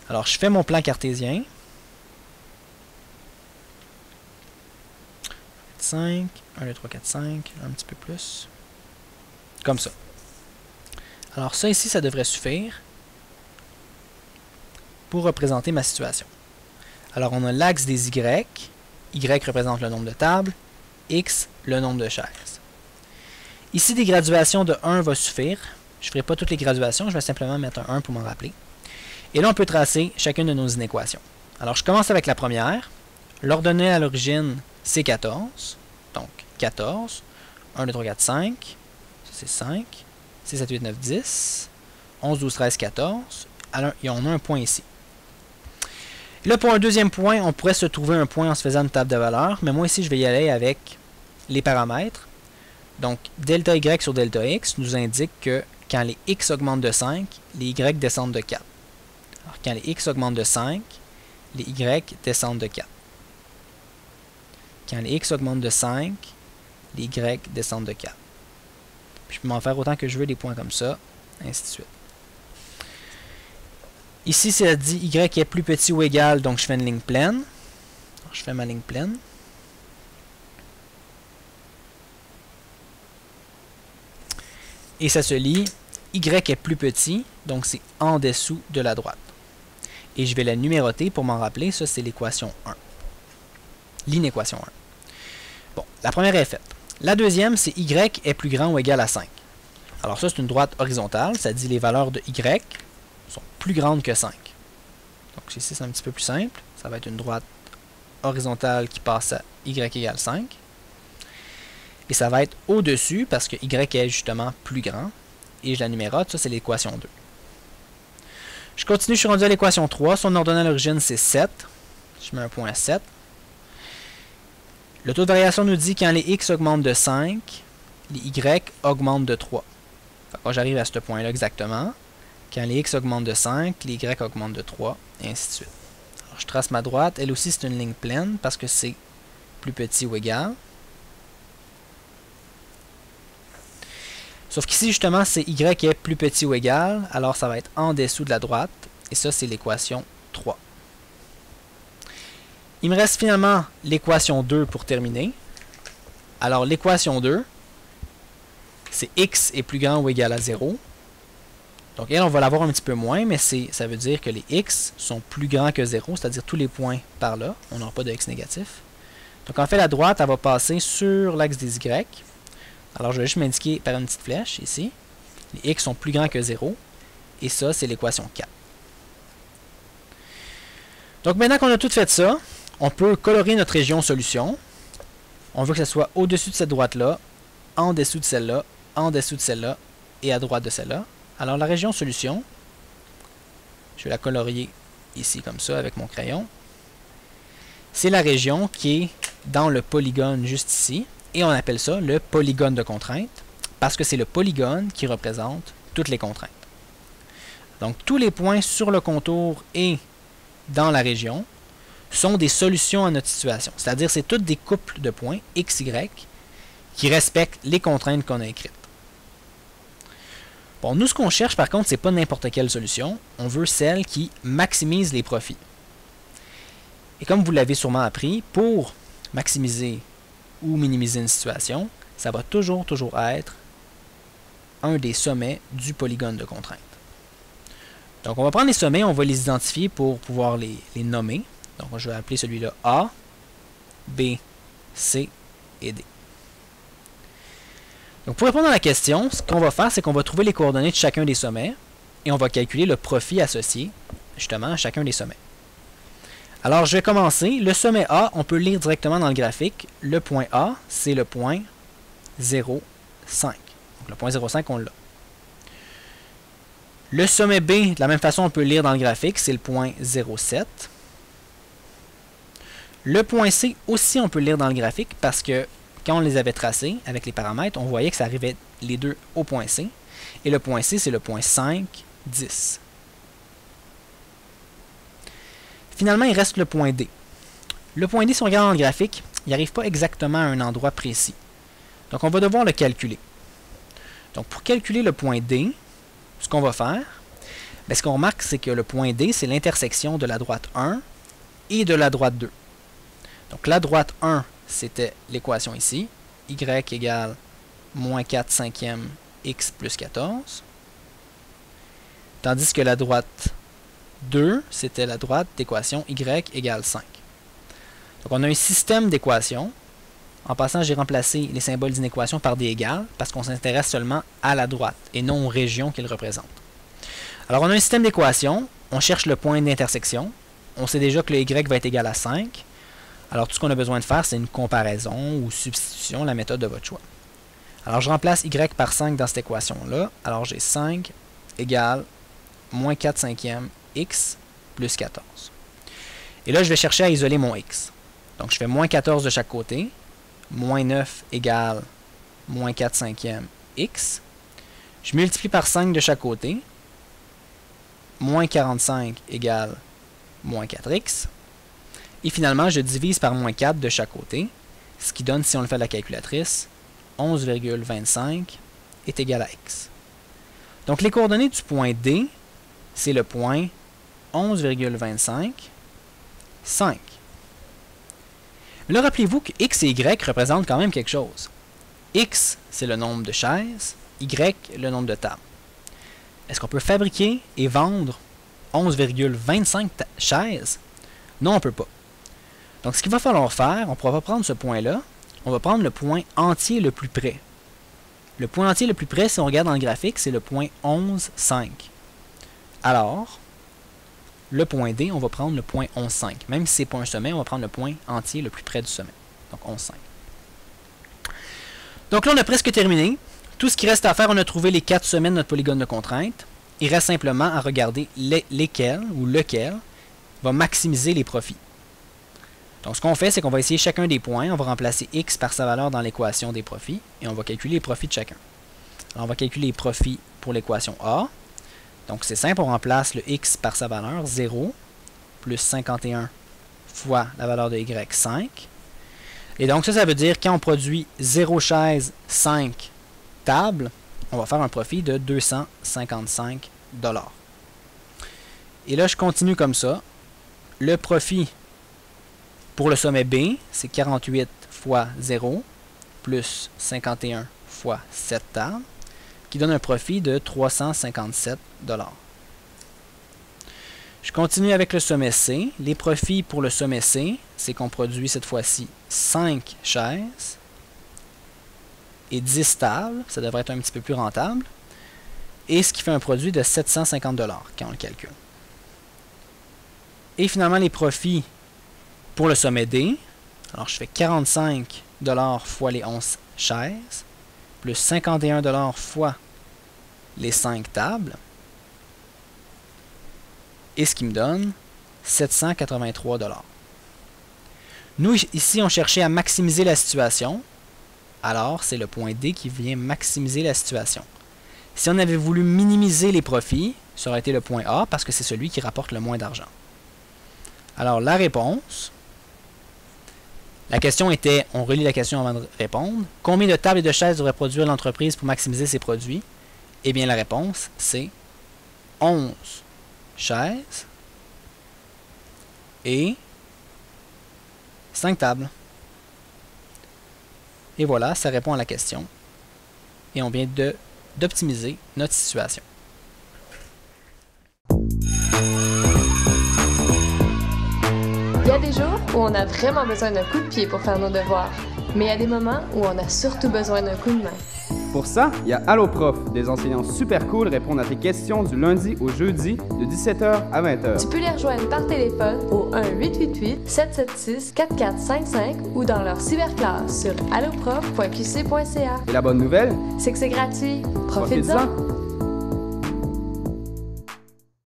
Alors, je fais mon plan cartésien. 5, 1, 2, 3, 4, 5, un petit peu plus. Comme ça. Alors ça ici, ça devrait suffire pour représenter ma situation. Alors on a l'axe des Y. Y représente le nombre de tables. X, le nombre de chaises. Ici, des graduations de 1 va suffire. Je ne ferai pas toutes les graduations, je vais simplement mettre un 1 pour m'en rappeler. Et là, on peut tracer chacune de nos inéquations. Alors, je commence avec la première. L'ordonnée à l'origine, c'est 14. Donc, 14. 1, 2, 3, 4, 5. Ça, c'est 5. 6, 7, 8, 9, 10. 11, 12, 13, 14. Alors, on a un point ici. Et là, pour un deuxième point, on pourrait se trouver un point en se faisant une table de valeurs. Mais moi, ici, je vais y aller avec les paramètres. Donc, delta Y sur delta X nous indique que quand les X augmentent de 5, les Y descendent de 4. Alors, quand les X augmentent de 5, les Y descendent de 4. Quand les X augmentent de 5, les Y descendent de 4. Puis, je peux m'en faire autant que je veux des points comme ça, ainsi de suite. Ici, ça dit Y est plus petit ou égal, donc je fais une ligne pleine. Alors, je fais ma ligne pleine. Et ça se lit, Y est plus petit, donc c'est en dessous de la droite. Et je vais la numéroter pour m'en rappeler, ça c'est l'équation 1. L'inéquation 1. Bon, la première est faite. La deuxième, c'est Y est plus grand ou égal à 5. Alors ça, c'est une droite horizontale, ça dit les valeurs de Y sont plus grandes que 5. Donc ici, c'est un petit peu plus simple. Ça va être une droite horizontale qui passe à Y égale 5. Et ça va être au-dessus parce que Y est justement plus grand. Et je la numérote, ça c'est l'équation 2. Je continue, je suis rendu à l'équation 3. Son ordonnée à l'origine c'est 7. Je mets un point à 7. Le taux de variation nous dit quand les X augmentent de 5, les Y augmentent de 3. Quand j'arrive à ce point-là exactement, quand les X augmentent de 5, les Y augmentent de 3, et ainsi de suite. Alors, je trace ma droite. Elle aussi c'est une ligne pleine parce que c'est plus petit ou égal. Sauf qu'ici, justement, c'est Y qui est plus petit ou égal, alors ça va être en dessous de la droite, et ça, c'est l'équation 3. Il me reste finalement l'équation 2 pour terminer. Alors, l'équation 2, c'est X est plus grand ou égal à 0. Donc, elle, on va l'avoir un petit peu moins, mais ça veut dire que les X sont plus grands que 0, c'est-à-dire tous les points par là. On n'aura pas de X négatif. Donc, en fait, la droite, elle va passer sur l'axe des Y. Alors, je vais juste m'indiquer par une petite flèche, ici. Les X sont plus grands que 0. Et ça, c'est l'équation 4. Donc, maintenant qu'on a tout fait ça, on peut colorier notre région solution. On veut que ça soit au-dessus de cette droite-là, en dessous de celle-là, en dessous de celle-là, et à droite de celle-là. Alors, la région solution, je vais la colorier ici, comme ça, avec mon crayon. C'est la région qui est dans le polygone juste ici. Et on appelle ça le polygone de contrainte, parce que c'est le polygone qui représente toutes les contraintes. Donc, tous les points sur le contour et dans la région sont des solutions à notre situation. C'est-à-dire, c'est toutes des couples de points, x, y, qui respectent les contraintes qu'on a écrites. Bon, nous, ce qu'on cherche, par contre, c'est pas n'importe quelle solution. On veut celle qui maximise les profits. Et comme vous l'avez sûrement appris, pour maximiser ou minimiser une situation, ça va toujours être un des sommets du polygone de contrainte. Donc, on va prendre les sommets, on va les identifier pour pouvoir les nommer. Donc, je vais appeler celui-là A, B, C et D. Donc, pour répondre à la question, ce qu'on va faire, c'est qu'on va trouver les coordonnées de chacun des sommets et on va calculer le profit associé, justement, à chacun des sommets. Alors, je vais commencer. Le sommet A, on peut le lire directement dans le graphique. Le point A, c'est le point 0,5. Donc, le point 0,5, on l'a. Le sommet B, de la même façon, on peut le lire dans le graphique. C'est le point 0,7. Le point C, aussi, on peut le lire dans le graphique parce que quand on les avait tracés avec les paramètres, on voyait que ça arrivait les deux au point C. Et le point C, c'est le point 5, 10. Finalement, il reste le point D. Le point D, si on regarde dans le graphique, il n'arrive pas exactement à un endroit précis. Donc, on va devoir le calculer. Donc, pour calculer le point D, ce qu'on va faire, bien, ce qu'on remarque, c'est que le point D, c'est l'intersection de la droite 1 et de la droite 2. Donc la droite 1, c'était l'équation ici, y égale moins 4 cinquièmes x plus 14. Tandis que la droite 2, c'était la droite d'équation y égale 5. Donc on a un système d'équations. En passant, j'ai remplacé les symboles d'inéquation par des égales parce qu'on s'intéresse seulement à la droite et non aux régions qu'ils représentent. Alors on a un système d'équations, on cherche le point d'intersection. On sait déjà que le y va être égal à 5. Alors tout ce qu'on a besoin de faire, c'est une comparaison ou substitution, la méthode de votre choix. Alors je remplace y par 5 dans cette équation-là. Alors j'ai 5 égale moins 4 cinquièmes x plus 14. Et là, je vais chercher à isoler mon x. Donc je fais moins 14 de chaque côté. Moins 9 égale moins 4 cinquièmes x. Je multiplie par 5 de chaque côté. Moins 45 égale moins 4x. Et finalement, je divise par moins 4 de chaque côté, ce qui donne, si on le fait à la calculatrice, 11,25 est égal à x. Donc les coordonnées du point D, c'est le point 11,25, 5. Mais là, rappelez-vous que x et y représentent quand même quelque chose. X, c'est le nombre de chaises, y, le nombre de tables. Est-ce qu'on peut fabriquer et vendre 11,25 chaises? Non, on ne peut pas. Donc, ce qu'il va falloir faire, on ne pourra pas prendre ce point-là, on va prendre le point entier le plus près. Le point entier le plus près, si on regarde dans le graphique, c'est le point 11,5. Alors, le point D, on va prendre le point 11,5. Même si ce n'est pas un sommet, on va prendre le point entier le plus près du sommet. Donc 11,5. Donc là, on a presque terminé. Tout ce qui reste à faire, on a trouvé les 4 sommets de notre polygone de contrainte. Il reste simplement à regarder lesquels ou lequel va maximiser les profits. Donc ce qu'on fait, c'est qu'on va essayer chacun des points. On va remplacer x par sa valeur dans l'équation des profits et on va calculer les profits de chacun. Alors on va calculer les profits pour l'équation A. Donc c'est simple, on remplace le x par sa valeur, 0, plus 51 fois la valeur de y, 5. Et donc ça veut dire quand on produit 0 chaise, 5 tables, on va faire un profit de 255 $. Et là, je continue comme ça. Le profit pour le sommet B, c'est 48 fois 0, plus 51 fois 7 tables, qui donne un profit de 357 $. Je continue avec le sommet C. Les profits pour le sommet C, c'est qu'on produit cette fois-ci 5 chaises et 10 tables. Ça devrait être un petit peu plus rentable. Et ce qui fait un produit de 750 $ quand on le calcule. Et finalement, les profits pour le sommet D. Alors, je fais 45 $ fois les 11 chaises, plus 51 $ fois les 5 tables, et ce qui me donne 783 $. Nous, ici, on cherchait à maximiser la situation, alors c'est le point D qui vient maximiser la situation. Si on avait voulu minimiser les profits, ça aurait été le point A, parce que c'est celui qui rapporte le moins d'argent. Alors, la réponse... La question était, on relit la question avant de répondre. Combien de tables et de chaises devrait produire l'entreprise pour maximiser ses produits? Eh bien, la réponse, c'est 11 chaises et 5 tables. Et voilà, ça répond à la question. Et on vient d'optimiser notre situation. Il y a des jours où on a vraiment besoin d'un coup de pied pour faire nos devoirs, mais il y a des moments où on a surtout besoin d'un coup de main. Pour ça, il y a Allo Prof, des enseignants super cool répondent à tes questions du lundi au jeudi de 17h à 20h. Tu peux les rejoindre par téléphone au 1-888-776-4455 ou dans leur cyberclasse sur alloprof.qc.ca. Et la bonne nouvelle, c'est que c'est gratuit. Profites-en!